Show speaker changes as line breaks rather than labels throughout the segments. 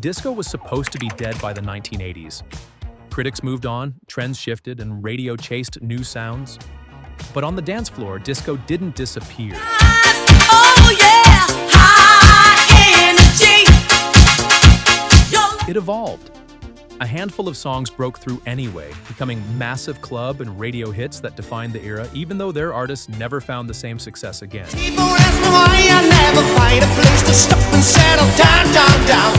Disco was supposed to be dead by the 1980s. Critics moved on, trends shifted, and radio chased new sounds. But on the dance floor, disco didn't disappear.
Oh yeah, Hi-NRG.
It evolved. A handful of songs broke through anyway, becoming massive club and radio hits that defined the era, even though their artists never found the same success again.
People ask me why I never find a place to stop and settle down, down, down.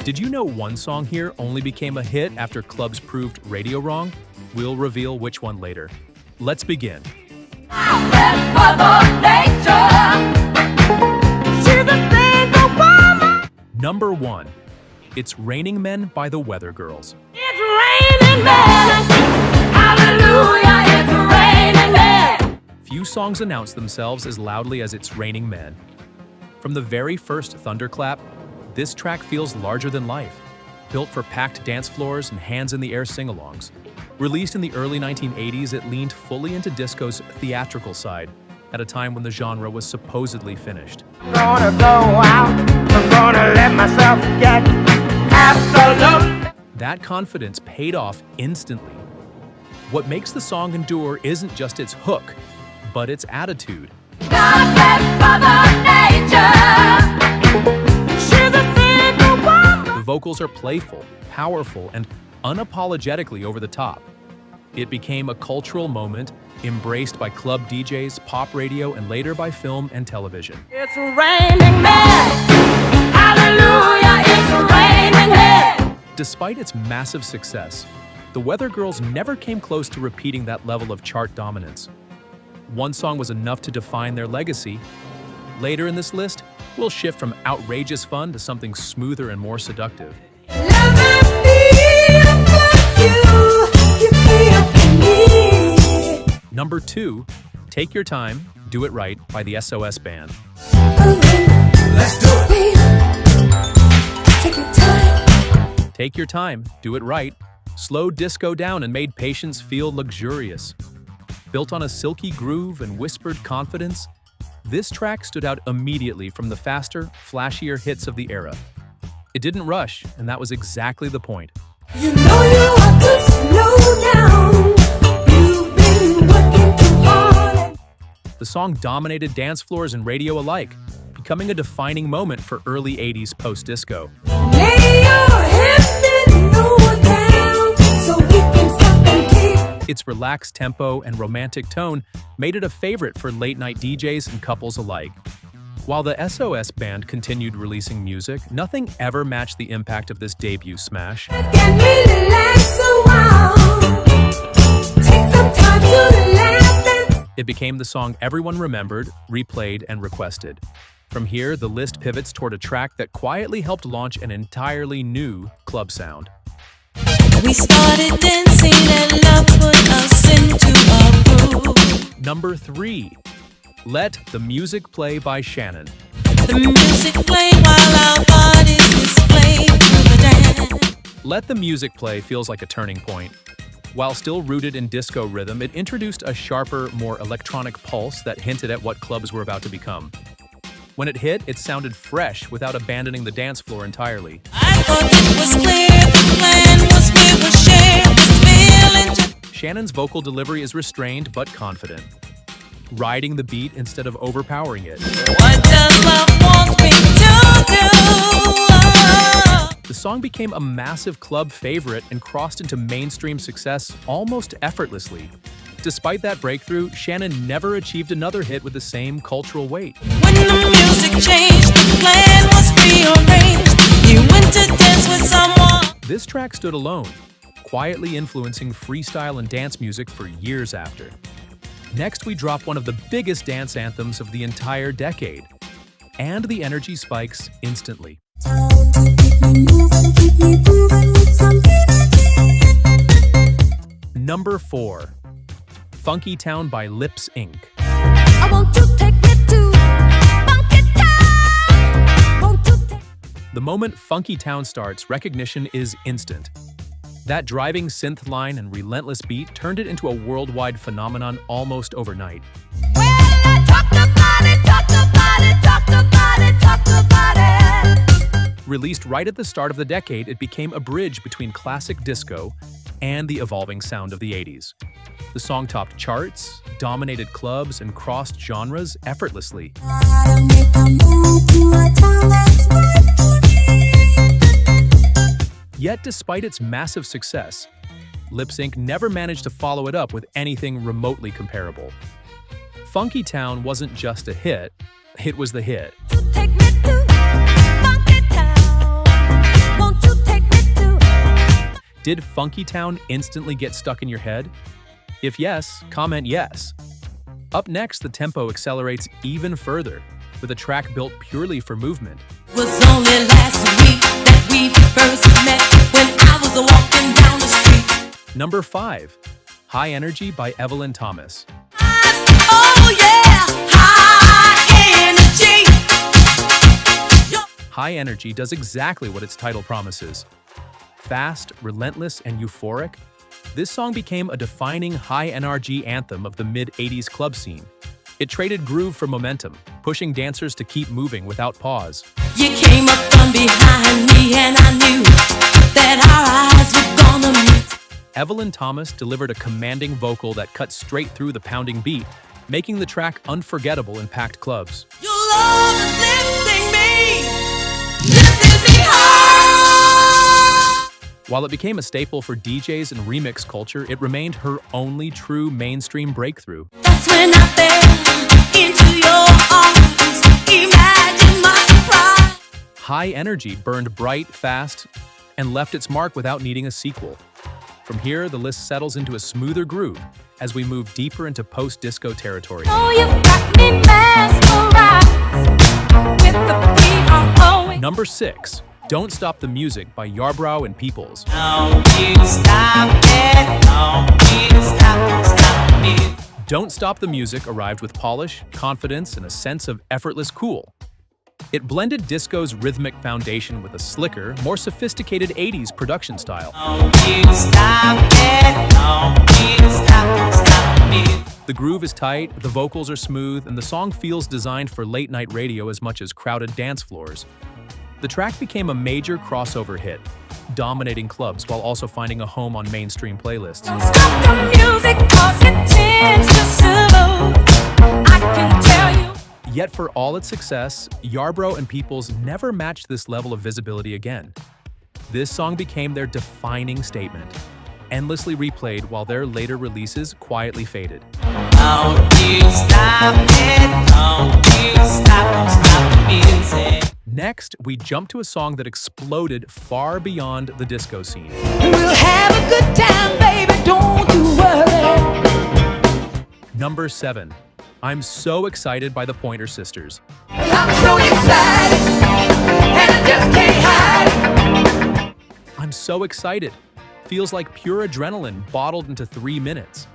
Did you know one song here only became a hit after clubs proved radio wrong? We'll reveal which one later. Let's begin. Number 1. It's Raining Men by the Weather Girls.
It's raining men. Hallelujah, it's raining men.
Few songs announce themselves as loudly as It's Raining Men. From the very first thunderclap, this track feels larger than life, built for packed dance floors and hands-in-the-air sing-alongs. Released in the early 1980s, it leaned fully into disco's theatrical side, at a time when the genre was supposedly finished.
I'm gonna go out, I'm gonna let myself get absolute.
That confidence paid off instantly. What makes the song endure isn't just its hook, but its attitude.
God bless Mother Nature. She's a single woman.
The vocals are playful, powerful, and unapologetically over the top. It became a cultural moment, embraced by club DJs, pop radio, and later by film and television.
It's raining men. Hallelujah, it's raining men.
Despite its massive success, the Weather Girls never came close to repeating that level of chart dominance. One song was enough to define their legacy. Later in this list, we'll shift from outrageous fun to something smoother and more seductive. Number 2, Take Your Time, Do It Right by the S.O.S band.
Let's do it. Take your time.
Take Your Time, Do It Right slowed disco down and made patience feel luxurious. Built on a silky groove and whispered confidence, this track stood out immediately from the faster, flashier hits of the era. It didn't rush, and that was exactly the point.
You know you have to slow down. You've been working too hard.
The song dominated dance floors and radio alike, becoming a defining moment for early 80s post-disco.
Lay your head lower down so we can stop and keep.
Its relaxed tempo and romantic tone made it a favorite for late-night DJs and couples alike. While the S.O.S band continued releasing music, nothing ever matched the impact of this debut smash.
Can we relax a while? Take some time to relax and
It became the song everyone remembered, replayed, and requested. From here, the list pivots toward a track that quietly helped launch an entirely new club sound.
We started dancing and love put us into a groove.
Number 3, Let the Music Play by Shannon.
The music played while our bodies displayed through the dance.
Let the Music Play feels like a turning point. While still rooted in disco rhythm, it introduced a sharper, more electronic pulse that hinted at what clubs were about to become. When it hit, it sounded fresh without abandoning the dance floor entirely.
I thought it was clear the plan was we would share this feeling.
Shannon's vocal delivery is restrained but confident, riding the beat instead of overpowering it.
What does love want me to do?
The song became a massive club favorite and crossed into mainstream success almost effortlessly. Despite that breakthrough, Shannon never achieved another hit with the same cultural weight.
When the music changed, the plan was rearranged. You went to dance with someone.
This track stood alone, quietly influencing freestyle and dance music for years after. Next, we drop one of the biggest dance anthems of the entire decade, and the energy spikes instantly. Number 4, Funkytown by Lips Inc.
I want to take it to Funkytown. Want to take.
The moment Funkytown starts, recognition is instant. That driving synth line and relentless beat turned it into a worldwide phenomenon almost overnight.
Well, I talked about it.
Released right at the start of the decade, it became a bridge between classic disco and the evolving sound of the 80s. The song topped charts, dominated clubs, and crossed genres effortlessly. Yet, despite its massive success, Lip Sync never managed to follow it up with anything remotely comparable. Funkytown wasn't just a hit, it was the hit.
Take me to Funkytown. Won't you take me to?
Did Funkytown instantly get stuck in your head? If yes, comment yes. Up next, the tempo accelerates even further, with a track built purely for movement.
Was only last week that we first met when I was walking down the street.
Number 5, Hi-NRG by Evelyn Thomas.
Oh yeah, high energy.
Hi-NRG does exactly what its title promises. Fast, relentless, and euphoric, this song became a defining high-NRG anthem of the mid-80s club scene. It traded groove for momentum, pushing dancers to keep moving without pause.
You came up from behind me and I knew that our eyes were gonna meet.
Evelyn Thomas delivered a commanding vocal that cut straight through the pounding beat, making the track unforgettable in packed clubs.
Your love is lifting me high.
While it became a staple for DJs and remix culture, it remained her only true mainstream breakthrough.
That's when I fell into your arms. Imagine my surprise.
Hi-NRG burned bright, fast, and left its mark without needing a sequel. From here, the list settles into a smoother groove as we move deeper into post-disco territory.
Oh, you've got me mesmerized with the beat I'm always.
Number 6, Don't Stop the Music by Yarbrough and Peoples. Don't Stop the Music arrived with polish, confidence, and a sense of effortless cool. It blended disco's rhythmic foundation with a slicker, more sophisticated 80s production style. The groove is tight, the vocals are smooth, and the song feels designed for late-night radio as much as crowded dance floors. The track became a major crossover hit, dominating clubs while also finding a home on mainstream playlists.
Don't stop the music 'cause it tends to soothe. I can tell you.
Yet for all its success, Yarbrough and Peoples never matched this level of visibility again. This song became their defining statement, endlessly replayed while their later releases quietly faded. Next, we jump to a song that exploded far beyond the disco scene.
We'll have a good time, baby, don't you worry.
Number 7, I'm So Excited by the Pointer Sisters.
I'm so excited, and I just can't hide.
I'm so excited. Feels like pure adrenaline bottled into 3 minutes.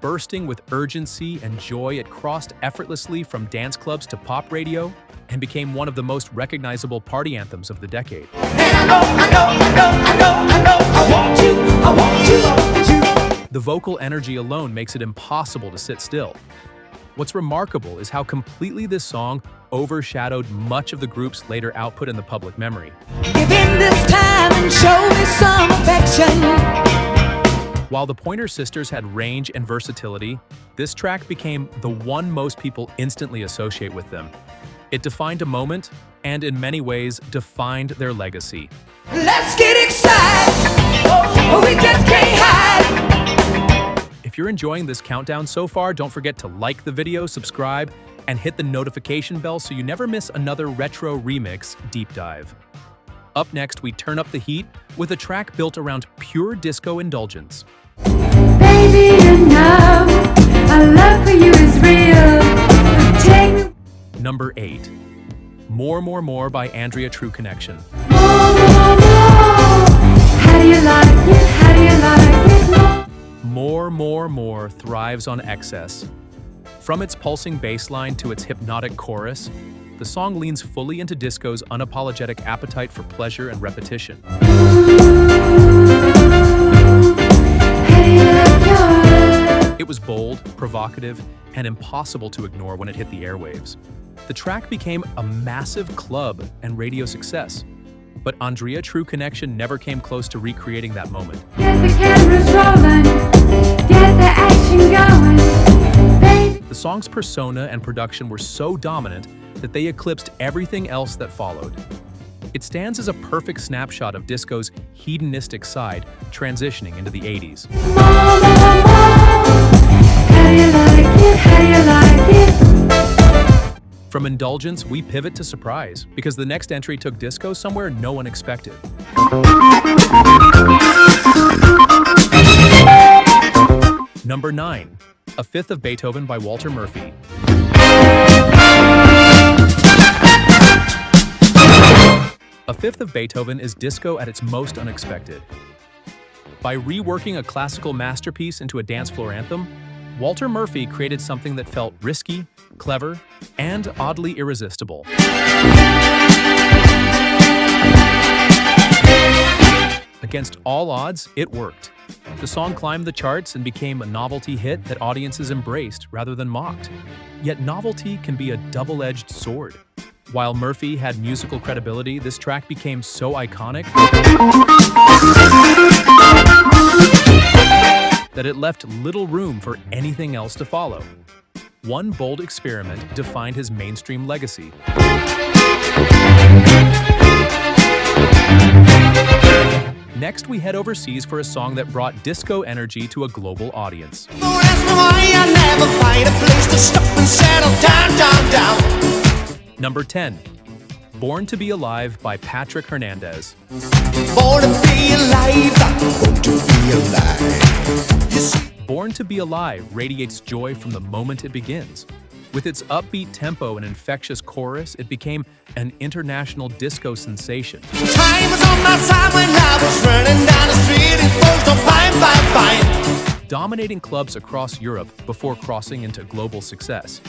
Bursting with urgency and joy, it crossed effortlessly from dance clubs to pop radio and became one of the most recognizable party anthems of the decade.
And I want you, I want you, I want you.
The vocal energy alone makes it impossible to sit still. What's remarkable is how completely this song overshadowed much of the group's later output in the public memory.
Give in this time and show me some affection.
While the Pointer Sisters had range and versatility, this track became the one most people instantly associate with them. It defined a moment, and in many ways, defined their legacy.
Let's get excited, oh, we just can't hide.
If you're enjoying this countdown so far, don't forget to like the video, subscribe, and hit the notification bell so you never miss another retro remix deep dive. Up next, we turn up the heat with a track built around pure disco indulgence.
Baby, you know, our love for you is real. Take me
Number 8, More by Andrea True Connection.
more. How do you like it? How do you like it more?
More thrives on excess. From its pulsing bass line to its hypnotic chorus, the song leans fully into disco's unapologetic appetite for pleasure and repetition.
How do you like yours?
It was bold, provocative, and impossible to ignore when it hit the airwaves. The track became a massive club and radio success, But Andrea True Connection never came close to recreating that moment.
Get the cameras rolling, get the action going, baby.
The song's persona and production were so dominant that they eclipsed everything else that followed. It stands as a perfect snapshot of disco's hedonistic side transitioning into the 80s.
More, how do you like it, how do you like it?
From indulgence, we pivot to surprise, because the next entry took disco somewhere no one expected. Number 9, A Fifth of Beethoven by Walter Murphy. A Fifth of Beethoven is disco at its most unexpected. By reworking a classical masterpiece into a dance floor anthem, Walter Murphy created something that felt risky, clever, and oddly irresistible. Against all odds, it worked. The song climbed the charts and became a novelty hit that audiences embraced rather than mocked. Yet novelty can be a double-edged sword. While Murphy had musical credibility, this track became so iconic that it left little room for anything else to follow. One bold experiment defined his mainstream legacy. Next, we head overseas for a song that brought disco energy to a global audience.
Don't ask me why I never find a place to stop and settle down, down, down.
Number 10, Born to Be Alive by Patrick Hernandez.
Born to be alive, born to be alive. You see,
Born to Be Alive radiates joy from the moment it begins. With its upbeat tempo and infectious chorus, it became an international disco sensation.
time was on my side when I was running down the street and folks don't fine, fine, fine.
Dominating clubs across Europe before crossing into global success.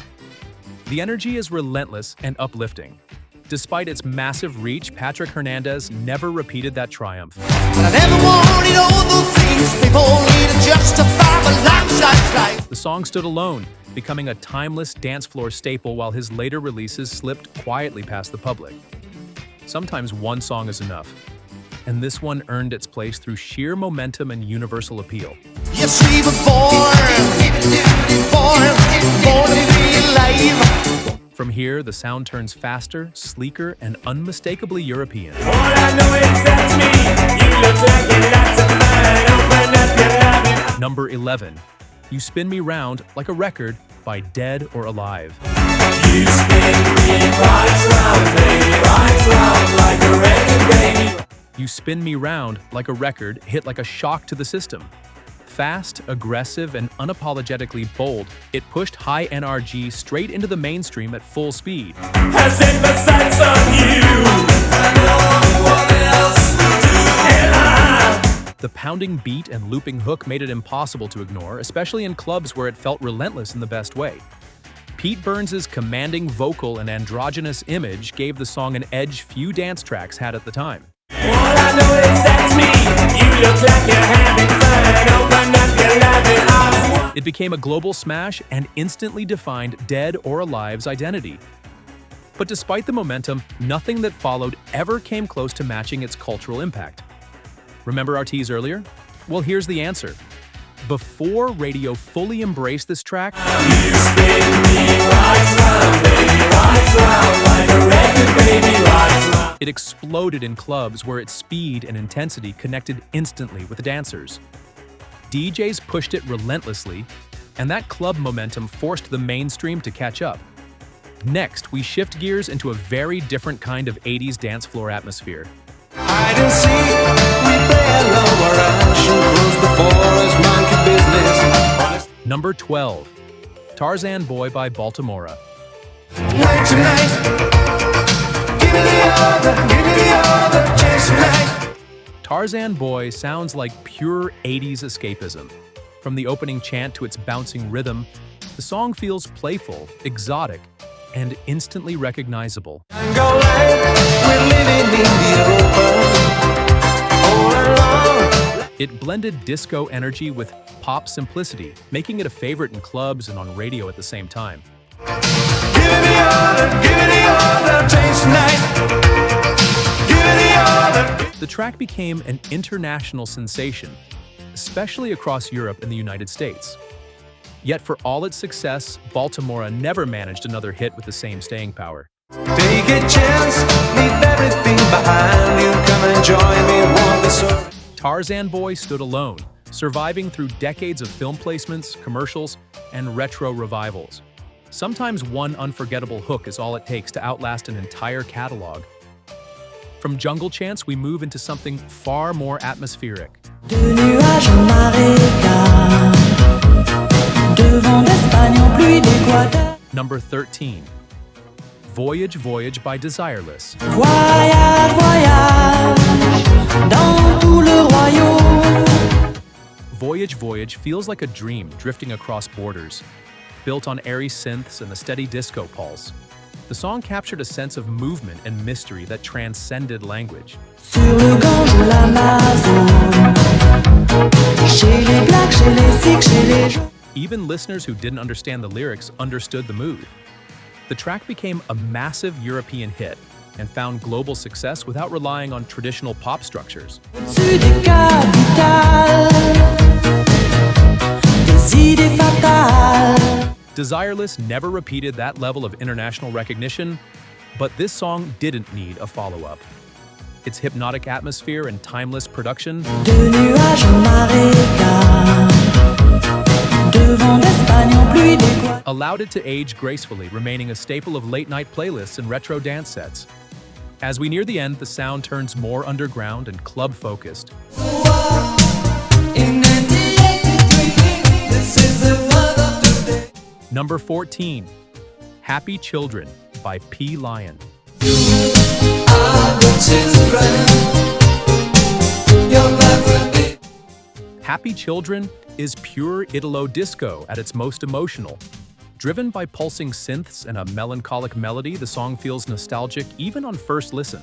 The energy is relentless and uplifting. Despite its massive reach, Patrick Hernandez never repeated that triumph.
But I never wanted all the things people need to justify my life.
The song stood alone, becoming a timeless dance floor staple while his later releases slipped quietly past the public. Sometimes one song is enough, and this one earned its place through sheer momentum and universal appeal.
Yes, we were born to be alive.
From here, the sound turns faster, sleeker, and unmistakably European.
All I know is that's me. You look like you're lots of fun. Open up your love.
Number 11, You Spin Me Round Like a Record by Dead or Alive.
You spin me right round, baby, right round like a record, baby.
You Spin Me Round Like a Record hit like a shock to the system. Fast, aggressive, and unapologetically bold, it pushed Hi-NRG straight into the mainstream at full speed.
I set my sights on you. I know what else to do. And
The pounding beat and looping hook made it impossible to ignore, especially in clubs where it felt relentless in the best way. Pete Burns' commanding vocal and androgynous image gave the song an edge few dance tracks had at the time.
all I know is that's me. You look like you're having fun. Open up your love and I've
It became a global smash and instantly defined Dead or Alive's identity. But despite the momentum, nothing that followed ever came close to matching its cultural impact. Remember our tease earlier? Well, here's the answer. Before radio fully embraced this track,
You spin me right round, baby, right round like a record, baby, right round.
it exploded in clubs where its speed and intensity connected instantly with the dancers. DJs pushed it relentlessly, and that club momentum forced the mainstream to catch up. Next, we shift gears into a very different kind of 80s dance floor atmosphere.
I didn't see we play along around. Shows before us monkey business.
Number 12, Tarzan Boy by Baltimora.
Night tonight. Give me the other chance tonight.
Tarzan Boy sounds like pure 80s escapism. From the opening chant to its bouncing rhythm, the song feels playful, exotic, and instantly recognizable.
Go live, we're living in the open. All alone.
It blended disco energy with pop simplicity, making it a favorite in clubs and on radio at the same time.
Give me the other taste tonight. Give me the other.
The track became an international sensation, especially across Europe and the United States. Yet for all its success, Baltimora never managed another hit with the same staying power.
Take a chance, leave everything behind you. Come and join me, walk this earth.
Tarzan Boy stood alone, surviving through decades of film placements, commercials, and retro revivals. Sometimes one unforgettable hook is all it takes to outlast an entire catalog. From jungle chants, we move into something far more atmospheric.
De nuages en marécage, de vent d'Espagne en pluie d'Équateur.
Number 13. Voyage, Voyage by Desireless.
Voyage, voyage, dans tout le royaume.
Voyage, Voyage feels like a dream drifting across borders. Built on airy synths and a steady disco pulse, the song captured a sense of movement and mystery that transcended language.
Sur le Gange ou l'Amazone, chez les blacks, chez les sikhs, chez les jaunes.
Even listeners who didn't understand the lyrics understood the mood. The track became a massive European hit and found global success without relying on traditional pop structures.
Au-dessus des capitales, des idées fatales.
Desireless never repeated that level of international recognition, but this song didn't need a follow-up. Its hypnotic atmosphere and timeless production
De nuages en marécage, de vent d'Espagne en pluie d'Équateur.
allowed it to age gracefully, remaining a staple of late-night playlists and retro dance sets. As we near the end, the sound turns more underground and club-focused.
In 1983, this is the word of today.
Number 14. Happy Children by P. Lion. Happy Children is pure Italo disco at its most emotional. Driven by pulsing synths and a melancholic melody, the song feels nostalgic even on first listen.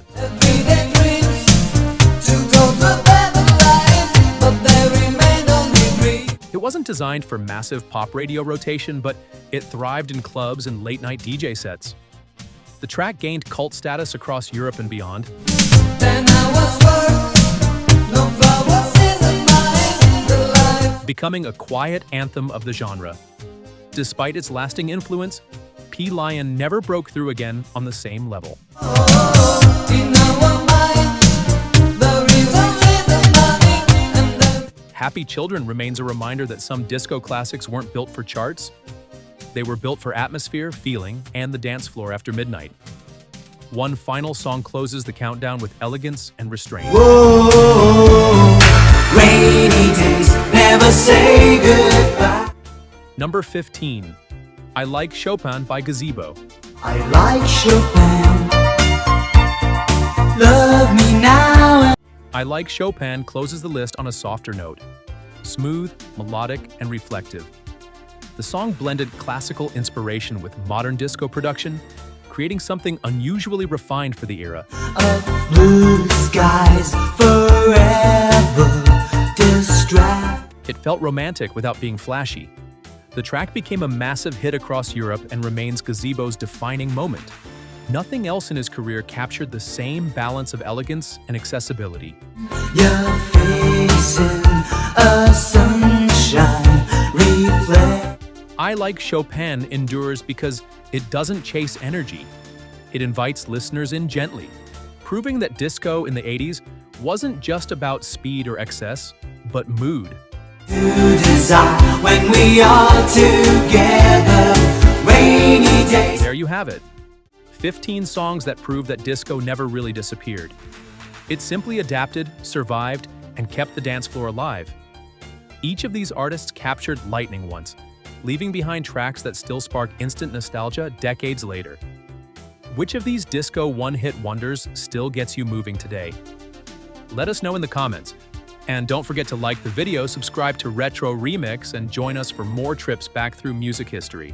It wasn't designed for massive pop radio rotation, but it thrived in clubs and late-night DJ sets. The track gained cult status across Europe and beyond. Becoming a quiet anthem of the genre. Despite its lasting influence, P. Lion never broke through again on the same level. Happy Children remains a reminder that some disco classics weren't built for charts. They were built for atmosphere, feeling, and the dance floor after midnight. One final song closes the countdown with elegance and restraint.
Rainy days never say goodbye.
Number 15. I Like Chopin by Gazebo.
I like Chopin. Love me now.
I Like Chopin closes the list on a softer note. Smooth, melodic, and reflective. The song blended classical inspiration with modern disco production, creating something unusually refined for the era.
Of blue skies forever distract.
It felt romantic without being flashy. The track became a massive hit across Europe and remains Gazebo's defining moment. Nothing else in his career captured the same balance of elegance and accessibility.
Your face in a sunshine reflect.
I Like Chopin endures because it doesn't chase energy. It invites listeners in gently, proving that disco in the 80s wasn't just about speed or excess, but mood.
To desire when we are together. Rainy days.
There you have it. 15 songs that prove that disco never really disappeared. It simply adapted, survived, and kept the dance floor alive. Each of these artists captured lightning once, leaving behind tracks that still spark instant nostalgia decades later. Which of these disco one-hit wonders still gets you moving today? Let us know in the comments. And don't forget to like the video, subscribe to Retro Remix, and join us for more trips back through music history.